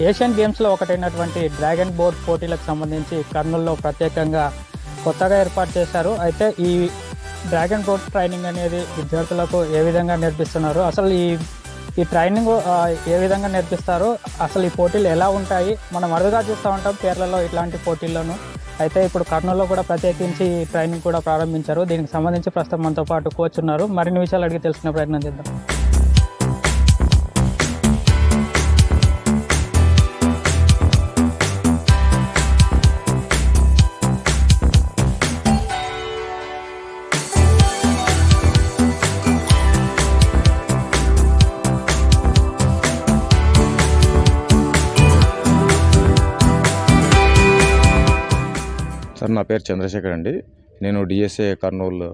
Asian గేమ్స్లో ఒకటైనటువంటి dragon boat పోటీలకు సంబంధించి కర్నూలులో ప్రత్యేకంగా కొత్తగా ఏర్పాటు చేశారు. అయితే ఈ డ్రాగన్ బోట్ ట్రైనింగ్ అనేది విద్యార్థులకు ఏ విధంగా నేర్పిస్తున్నారు, అసలు ఈ ట్రైనింగ్ ఏ విధంగా నేర్పిస్తారు, అసలు ఈ పోటీలు ఎలా ఉంటాయి, మనం అరుదుగా చూస్తూ ఉంటాం కేరళలో ఇట్లాంటి పోటీల్లోనూ. అయితే ఇప్పుడు కర్నూలులో కూడా ప్రత్యేకించి ట్రైనింగ్ కూడా ప్రారంభించారు. దీనికి సంబంధించి ప్రస్తుతం మనతో పాటు కోచ్ ఉన్నారు. మరిన్ని విషయాలు అడిగి తెలుసుకునే ప్రయత్నం చేద్దాం. సార్, నా పేరు చంద్రశేఖర్ అండి. నేను డిఎస్ఏ కర్నూలు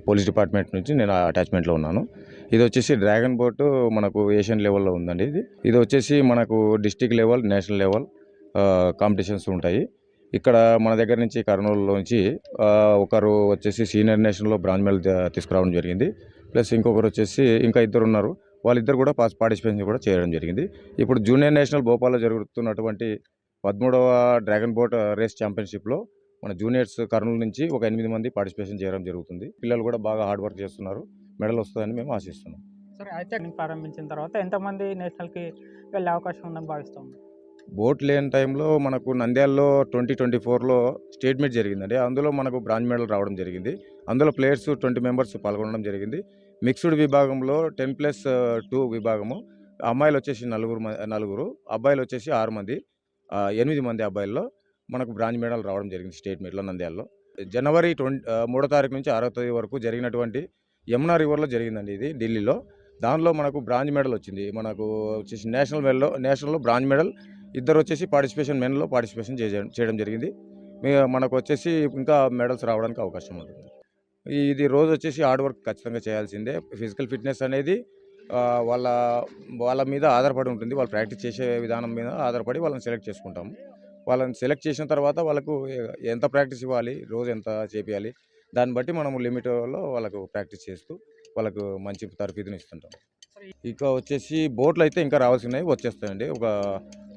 పోలీస్ డిపార్ట్మెంట్ నుంచి నేను అటాచ్మెంట్లో ఉన్నాను. ఇది వచ్చేసి డ్రాగన్ బోట్ మనకు ఏషియన్ లెవెల్లో ఉందండి. ఇది వచ్చేసి మనకు district level, national level competitions ఉంటాయి. ఇక్కడ మన దగ్గర నుంచి కర్నూలులో నుంచి ఒకరు వచ్చేసి సీనియర్ నేషనల్లో బ్రాంజ్ మెడల్ తీసుకురావడం జరిగింది. ప్లస్ ఇంకొకరు వచ్చేసి ఇంకా ఇద్దరు ఉన్నారు, వాళ్ళిద్దరు కూడా పార్టిసిపేషన్ కూడా చేయడం జరిగింది. ఇప్పుడు జూనియర్ నేషనల్ భోపాల్లో జరుగుతున్నటువంటి 13వ డ్రాగన్ బోట్ రేస్ ఛాంపియన్షిప్లో మన జూనియర్స్ కర్నూలు నుంచి ఒక 8 మంది పార్టిసిపేషన్ చేయడం జరుగుతుంది. పిల్లలు కూడా బాగా హార్డ్ వర్క్ చేస్తున్నారు, మెడల్ వస్తుందని మేము ఆశిస్తున్నాం. సరే, అయితే ప్రారంభించిన తర్వాత ఎంతమంది నేషనల్కి వెళ్ళే అవకాశం ఉందని భావిస్తాం? బోట్ లేని టైంలో మనకు నంద్యాలలో 2024లో స్టేట్ మీట్ జరిగిందండి. అందులో మనకు బ్రాంజ్ మెడల్ రావడం జరిగింది. అందులో ప్లేయర్స్ 20 మెంబర్స్ పాల్గొనడం జరిగింది. మిక్స్డ్ విభాగంలో 10+2 విభాగము, అమ్మాయిలు వచ్చేసి నలుగురు, అబ్బాయిలు వచ్చేసి 6 మంది, 8 మంది అబ్బాయిల్లో మనకు బ్రాంజ్ మెడల్ రావడం జరిగింది స్టేట్ మీట్లో నంద్యాలలో. జనవరి 3వ తారీఖు నుంచి 6వ తేదీ వరకు జరిగినటువంటి యమునా రివర్లో జరిగిందండి ఇది, ఢిల్లీలో. దానిలో మనకు బ్రాంజ్ మెడల్ వచ్చింది. మనకు వచ్చేసి నేషనల్లో బ్రాంజ్ మెడల్, ఇద్దరు వచ్చేసి మెన్లో పార్టిసిపేషన్ చేయడం జరిగింది. మనకు వచ్చేసి ఇంకా మెడల్స్ రావడానికి అవకాశం ఉంటుంది. ఇది రోజు వచ్చేసి హార్డ్ వర్క్ ఖచ్చితంగా చేయాల్సిందే. ఫిజికల్ ఫిట్నెస్ అనేది వాళ్ళ మీద ఆధారపడి ఉంటుంది. వాళ్ళు ప్రాక్టీస్ చేసే విధానం మీద ఆధారపడి వాళ్ళని సెలెక్ట్ చేసుకుంటాము. వాళ్ళని సెలెక్ట్ చేసిన తర్వాత వాళ్ళకు ఎంత ప్రాక్టీస్ ఇవ్వాలి, రోజు ఎంత చేయాలి, దాన్ని బట్టి మనము లిమిట్లో వాళ్ళకు ప్రాక్టీస్ చేస్తూ వాళ్ళకు మంచి తరఫీదుని ఇస్తుంటాం. ఇక వచ్చేసి బోట్లు అయితే ఇంకా రావాల్సి ఉన్నాయి, వచ్చేస్తాయండి. ఒక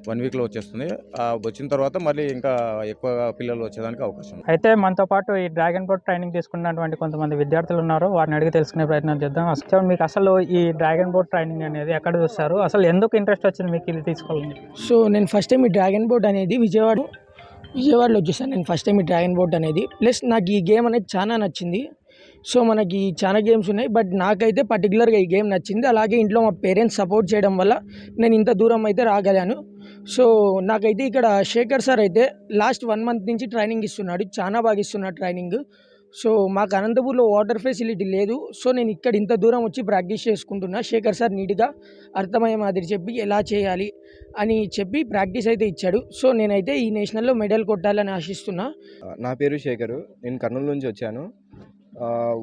1 వీక్లో వచ్చేస్తుంది. వచ్చిన తర్వాత మళ్ళీ ఇంకా ఎక్కువ పిల్లలు వచ్చేదానికి అవకాశం ఉంది. అయితే మనతో పాటు ఈ డ్రాగన్ బోట్ ట్రైనింగ్ తీసుకున్నటువంటి కొంతమంది విద్యార్థులు ఉన్నారు, వారిని అడిగి తెలుసుకునే ప్రయత్నం చేద్దాం. మీకు అసలు ఈ డ్రాగన్ బోట్ ట్రైనింగ్ అనేది ఎక్కడ చూస్తారు, అసలు ఎందుకు ఇంట్రెస్ట్ వచ్చింది మీకు ఇది తీసుకోవాలి? సో నేను ఫస్ట్ టైం ఈ డ్రాగన్ బోట్ అనేది విజయవాడలో వచ్చేసాను. నేను ఫస్ట్ టైం ఈ డ్రాగన్ బోట్ అనేది, ప్లస్ నాకు ఈ గేమ్ అనేది చాలా నచ్చింది. సో మనకి చాలా గేమ్స్ ఉన్నాయి, బట్ నాకైతే పర్టికులర్గా ఈ గేమ్ నచ్చింది. అలాగే ఇంట్లో మా పేరెంట్స్ సపోర్ట్ చేయడం వల్ల నేను ఇంత దూరం అయితే రాగలను. సో నాకైతే ఇక్కడ శేఖర్ సార్ అయితే లాస్ట్ 1 మంత్ నుంచి ట్రైనింగ్ ఇస్తున్నాడు, చాలా బాగా ఇస్తున్నాడు ట్రైనింగ్. సో మాకు అనంతపూర్లో వాటర్ ఫెసిలిటీ లేదు, సో నేను ఇక్కడ ఇంత దూరం వచ్చి ప్రాక్టీస్ చేసుకుంటున్నా. శేఖర్ సార్ నీట్గా అర్థమయ్యే మాదిరి చెప్పి ఎలా చేయాలి అని చెప్పి ప్రాక్టీస్ అయితే ఇచ్చాడు. సో నేనైతే ఈ నేషనల్లో మెడల్ కొట్టాలని ఆశిస్తున్నా. నా పేరు శేఖరు, నేను కర్నూలు నుంచి వచ్చాను.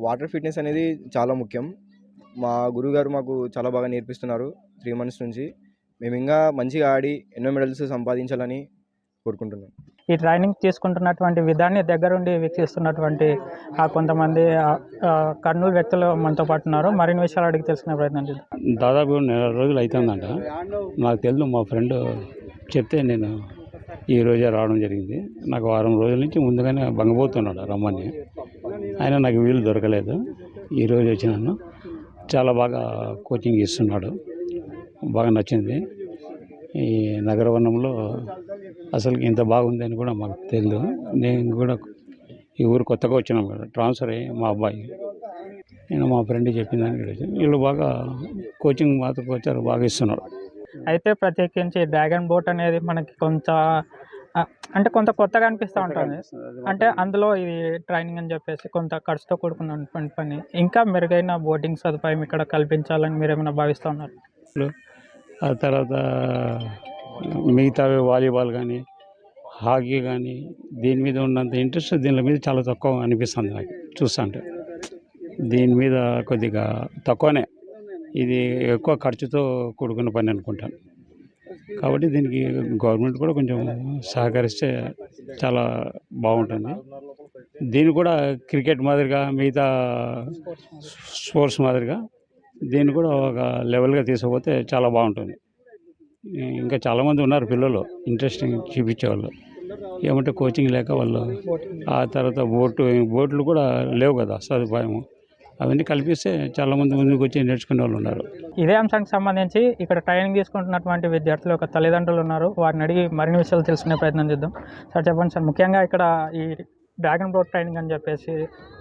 వాటర్ ఫిట్నెస్ అనేది చాలా ముఖ్యం. మా గురువుగారు మాకు చాలా బాగా నేర్పిస్తున్నారు 3 మంత్స్ నుంచి. మేము ఇంకా మంచిగా ఆడి ఎన్నో మెడల్స్ సంపాదించాలని కోరుకుంటున్నాం. ఈ ట్రైనింగ్ తీసుకుంటున్నటువంటి విధాన్ని దగ్గరుండి వీక్షిస్తున్నటువంటి కొంతమంది కర్నూలు వ్యక్తులు మనతో పాటు ఉన్నారు. మరిన్ని విషయాలు అడిగి తెలుసుకునే ప్రయత్నం చేద్దాం. దాదాపు 4 రోజులు అవుతుందంట. నాకు తెలుసు, మా ఫ్రెండ్ చెప్తే నేను ఈరోజే రావడం జరిగింది. నాకు 1 రోజుల నుంచి ముందుగానే బంగపోతున్నాడు రమ్మని, అయినా నాకు వీలు దొరకలేదు. ఈరోజు వచ్చినాను. చాలా బాగా కోచింగ్ ఇస్తున్నాడు, బాగా నచ్చింది. ఈ నగరవనంలో అసలు ఇంత బాగుంది అని కూడా మాకు తెలియదు. నేను కూడా ఈ ఊరు కొత్తగా వచ్చినాం కదా, ట్రాన్స్ఫర్ అయ్యి మా అబ్బాయి, నేను మా ఫ్రెండ్ చెప్పిన దానికి వచ్చాను. వీళ్ళు బాగా కోచింగ్ మాత్రం వచ్చారు, బాగా ఇస్తున్నారు. అయితే ప్రత్యేకించి డ్రాగన్ బోట్ అనేది మనకి కొంత కొత్తగా అనిపిస్తూ ఉంటుంది. అంటే అందులో ఇది ట్రైనింగ్ అని చెప్పేసి కొంత ఖర్చుతో కూడుకున్నటువంటి పని. ఇంకా మెరుగైన బోటింగ్ సదుపాయం ఇక్కడ కల్పించాలని మీరు ఏమైనా భావిస్తూ ఉన్నారు? ఆ తర్వాత మిగతా వాలీబాల్ కానీ, హాకీ కానీ, దీని మీద ఉన్నంత ఇంట్రెస్ట్ దీని మీద చాలా తక్కువ అనిపిస్తుంది నాకు చూస్తుంటే. దీని మీద కొద్దిగా తక్కువనే, ఇది ఎక్కువ ఖర్చుతో కూడుకున్న పని అనుకుంటాను. కాబట్టి దీనికి గవర్నమెంట్ కూడా కొంచెం సహకరిస్తే చాలా బాగుంటుంది. దీన్ని కూడా క్రికెట్ మాదిరిగా, మిగతా స్పోర్ట్స్ మాదిరిగా దీన్ని కూడా ఒక లెవెల్గా తీసుకుపోతే చాలా బాగుంటుంది. ఇంకా చాలామంది ఉన్నారు పిల్లలు ఇంట్రెస్టింగ్ చూపించేవాళ్ళు. ఏమంటే కోచింగ్ లేక వాళ్ళు ఆ తర్వాత బోట్లు కూడా లేవు కదా సదుపాయం. అవన్నీ కల్పిస్తే చాలామంది ముందుకు వచ్చి నేర్చుకునే వాళ్ళు ఉన్నారు. ఇదే అంశానికి సంబంధించి ఇక్కడ ట్రైనింగ్ తీసుకుంటున్నటువంటి విద్యార్థులు యొక్క తల్లిదండ్రులు ఉన్నారు. వారిని అడిగి మరిన్ని విషయాలు తెలుసుకునే ప్రయత్నం చేద్దాం. సార్ చెప్పండి సార్, ముఖ్యంగా ఇక్కడ ఈ డ్రాగన్ బోట్ ట్రైనింగ్ అని చెప్పేసి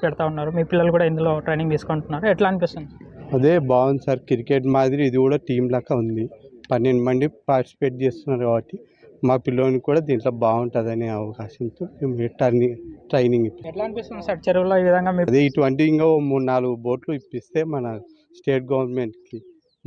పెడతా ఉన్నారు. మీ పిల్లలు కూడా ఇందులో ట్రైనింగ్ తీసుకుంటున్నారు. ఎట్లా అనిపిస్తుంది? అదే బాగుంది సార్. క్రికెట్ మాదిరి ఇది కూడా టీం లెక్క ఉంది. 12 మంది పార్టిసిపేట్ చేస్తున్నారు కాబట్టి మా పిల్లోనికి కూడా దీంట్లో బాగుంటుందనే అవకాశంతో మేము ట్రైనింగ్ ఇప్పిస్తాం. ఎట్లా అనిపిస్తుంది సార్ చెరువులో ఈ విధంగా అదే ఇటువంటి ఇంకా 3-4 బోట్లు ఇప్పిస్తే మన స్టేట్ గవర్నమెంట్కి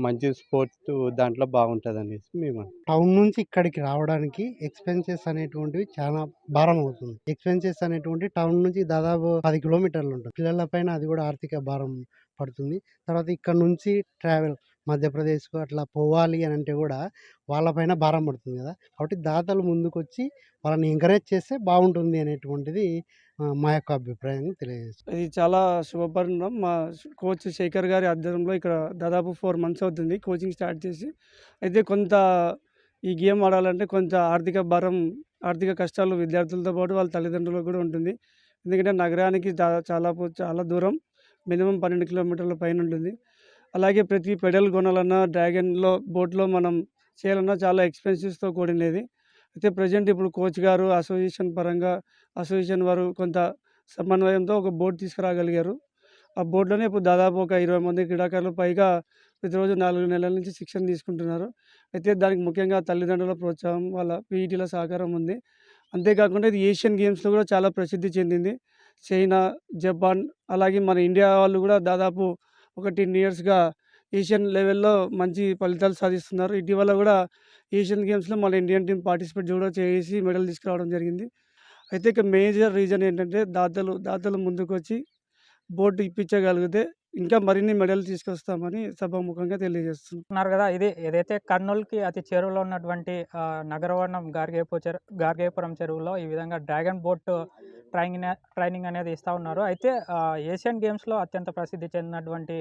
మంచి స్పోర్ట్ దాంట్లో బాగుంటుంది అనేసి మేము టౌన్ నుంచి ఇక్కడికి రావడానికి ఎక్స్పెన్సెస్ అనేటువంటివి చాలా భారం అవుతుంది. ఎక్స్పెన్సెస్ అనేటువంటి టౌన్ నుంచి దాదాపు 10 కిలోమీటర్లు ఉంటుంది. పిల్లల పైన అది కూడా ఆర్థిక భారం పడుతుంది. తర్వాత ఇక్కడ నుంచి ట్రావెల్ మధ్యప్రదేశ్కు అట్లా పోవాలి అని అంటే కూడా వాళ్ళపైన భారం పడుతుంది కదా. కాబట్టి దాతలు ముందుకొచ్చి వాళ్ళని ఎంకరేజ్ చేస్తే బాగుంటుంది అనేటువంటిది మా యొక్క అభిప్రాయం తెలియజేస్తుంది. ఇది చాలా శుభపరిణామం. మా కోచ్ శేఖర్ గారి ఆధ్వర్యంలో ఇక్కడ దాదాపు 4 మంత్స్ అవుతుంది కోచింగ్ స్టార్ట్ చేసి. అయితే కొంత ఈ గేమ్ ఆడాలంటే కొంత ఆర్థిక భారం, ఆర్థిక కష్టాలు విద్యార్థులతో పాటు వాళ్ళ తల్లిదండ్రులకు కూడా ఉంటుంది. ఎందుకంటే నగరానికి చాలా దూరం, మినిమం 12 కిలోమీటర్ల పైన ఉంటుంది. అలాగే ప్రతి పెడల్ కొనాలన్నా, డ్రాగన్లో బోట్లో మనం చేయాలన్నా చాలా ఎక్స్పెన్సెస్తో కూడినది. అయితే ప్రజెంట్ ఇప్పుడు కోచ్ గారు అసోసియేషన్ వారు కొంత సమన్వయంతో ఒక బోట్ తీసుకురాగలిగారు. ఆ బోట్లోనే ఇప్పుడు దాదాపు ఒక 20 మంది క్రీడాకారులు పైగా ప్రతిరోజు 4 నెలల నుంచి శిక్షణ తీసుకుంటున్నారు. అయితే దానికి ముఖ్యంగా తల్లిదండ్రుల ప్రోత్సాహం, వాళ్ళ పీఈటీల సహకారం ఉంది. అంతేకాకుండా ఇది ఏషియన్ గేమ్స్లో కూడా చాలా ప్రసిద్ధి చెందింది. చైనా, జపాన్, అలాగే మన ఇండియా వాళ్ళు కూడా దాదాపు ఒక 10 ఇయర్స్గా ఏషియన్ లెవెల్లో మంచి ఫలితాలు సాధిస్తున్నారు. ఇటీవల కూడా ఏషియన్ గేమ్స్లో మన ఇండియన్ టీం పార్టిసిపేట్ కూడా చేసి మెడల్ తీసుకురావడం జరిగింది. అయితే ఇక మేజర్ రీజన్ ఏంటంటే దాతలు ముందుకొచ్చి బోట్ ఇప్పించగలిగితే ఇంకా మరిన్ని మెడల్ తీసుకొస్తామని సభాముఖంగా తెలియజేస్తున్నాం. ఉన్నారు కదా, ఇది ఏదైతే కర్నూలుకి అతి చేరువలో ఉన్నటువంటి నగరవనం గార్గేపురం చెరువులో ఈ విధంగా డ్రాగన్ బోట్ ట్రైనింగ్ అనేది ఇస్తూ ఉన్నారు. అయితే ఏషియన్ గేమ్స్లో అత్యంత ప్రసిద్ధి చెందినటువంటి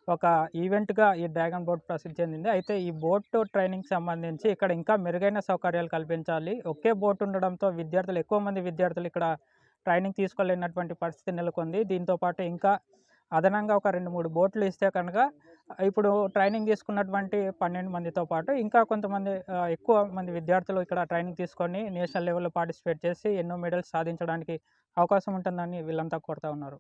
ఒక ఈవెంట్గా ఈ డ్రాగన్ బోట్ ప్రసిద్ధి చెందింది. అయితే ఈ బోట్ ట్రైనింగ్ సంబంధించి ఇక్కడ ఇంకా మెరుగైన సౌకర్యాలు కల్పించాలి. ఒకే బోట్ ఉండడంతో ఎక్కువ మంది విద్యార్థులు ఇక్కడ ట్రైనింగ్ తీసుకోలేనటువంటి పరిస్థితి నెలకొంది. దీంతోపాటు ఇంకా అదనంగా ఒక 2-3 బోట్లు ఇస్తే కనుక ఇప్పుడు ట్రైనింగ్ తీసుకున్నటువంటి 12 మందితో పాటు ఇంకా కొంతమంది ఎక్కువ మంది విద్యార్థులు ఇక్కడ ట్రైనింగ్ తీసుకొని నేషనల్ లెవెల్లో పార్టిసిపేట్ చేసి ఎన్నో మెడల్స్ సాధించడానికి అవకాశం ఉంటుందని వీళ్ళంతా కోరుతా ఉన్నారు.